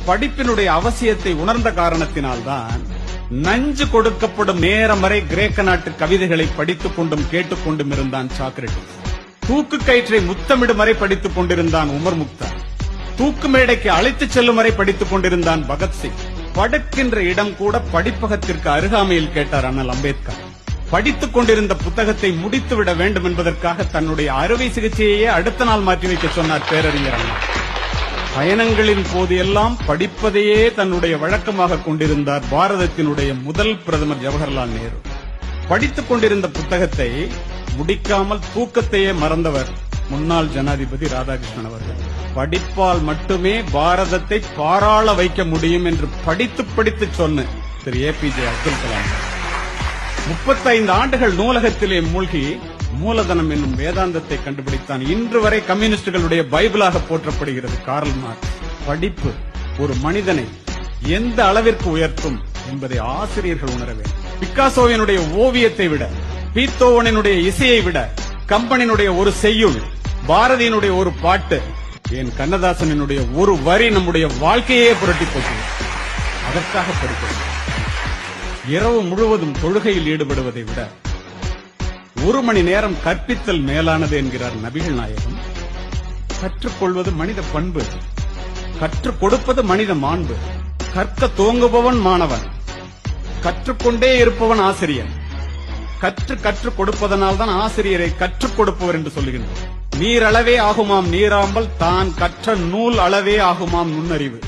படிப்பினுடைய அவசியத்தை உணர்ந்த காரணத்தினால்தான் நஞ்சு கொடுக்கப்படும் நேரம் வரை கிரேக்க நாட்டு கவிதைகளை படித்துக் கொண்டும் கேட்டுக்கொண்டும் இருந்தான் சாக்ரட்டிஸ். தூக்கு கயிற்றை முத்தமிடும் வரை படித்துக் கொண்டிருந்தான் உமர் முக்தார். தூக்கு மேடைக்கு அழைத்துச் செல்லும் வரை படித்துக் கொண்டிருந்தான் பகத்சிங். படுக்கின்ற இடம் கூட படிப்பகத்திற்கு அருகாமையில் கேட்டார் அண்ணல் அம்பேத்கர். படித்துக் கொண்டிருந்த புத்தகத்தை முடித்துவிட வேண்டும் என்பதற்காக தன்னுடைய அறுவை சிகிச்சையே அடுத்த நாள் மாற்றி வைக்க சொன்னார் பேரறிஞர் அண்ணா. பயணங்களின் போது எல்லாம் படிப்பதையே தன்னுடைய வழக்கமாக கொண்டிருந்தார் பாரதத்தினுடைய முதல் பிரதமர் ஜவஹர்லால் நேரு. படித்துக் கொண்டிருந்த புத்தகத்தை முடிக்காமல் தூக்கத்தையே மறந்தவர் முன்னாள் ஜனாதிபதி ராதாகிருஷ்ணன் அவர்கள். படிப்பால் மட்டுமே பாரதத்தை பாராள வைக்க முடியும் என்று படித்து சொன்ன திரு APJ அப்துல் கலாம் 35 ஆண்டுகள் நூலகத்திலே மூழ்கி மூலதனம் என்னும் வேதாந்தத்தை கண்டுபிடித்தான். இன்று வரை கம்யூனிஸ்டுகளுடைய பைபிளாக போற்றப்படுகிறது கார்ல் மார்க்ஸ். படிப்பு ஒரு மனிதனை எந்த அளவிற்கு உயர்த்தும் என்பதை ஆசிரியர்கள் உணர வேண்டும். பிக்காசோவினுடைய ஓவியத்தை விட, பீத்தோவனினுடைய இசையை விட, கம்பனினுடைய ஒரு செய்யுள், பாரதியினுடைய ஒரு பாட்டு, என் கண்ணதாசனினுடைய ஒரு வரி நம்முடைய வாழ்க்கையே புரட்டி போச்சு. அதற்காக படிக்கிறோம். இரவு முழுவதும் தொழுகையில் ஈடுபடுவதை விட 1 மணி நேரம் கற்பித்தல் மேலானது என்கிறார் நபிகள் நாயகம். கற்றுக்கொள்வது மனித பண்பு, கற்றுக் கொடுப்பது மனித மாண்பு. கற்க தோங்குபவன் மாணவன், கற்றுக்கொண்டே இருப்பவன் ஆசிரியன். கற்றுக் கொடுப்பதனால் தான் ஆசிரியரை கற்றுக் கொடுப்பவர் என்று சொல்லுகின்றோம். நீர் அளவே ஆகுமாம் நீராம்பல், தான் கற்ற நூல் அளவே ஆகுமாம் நுண்ணறிவு.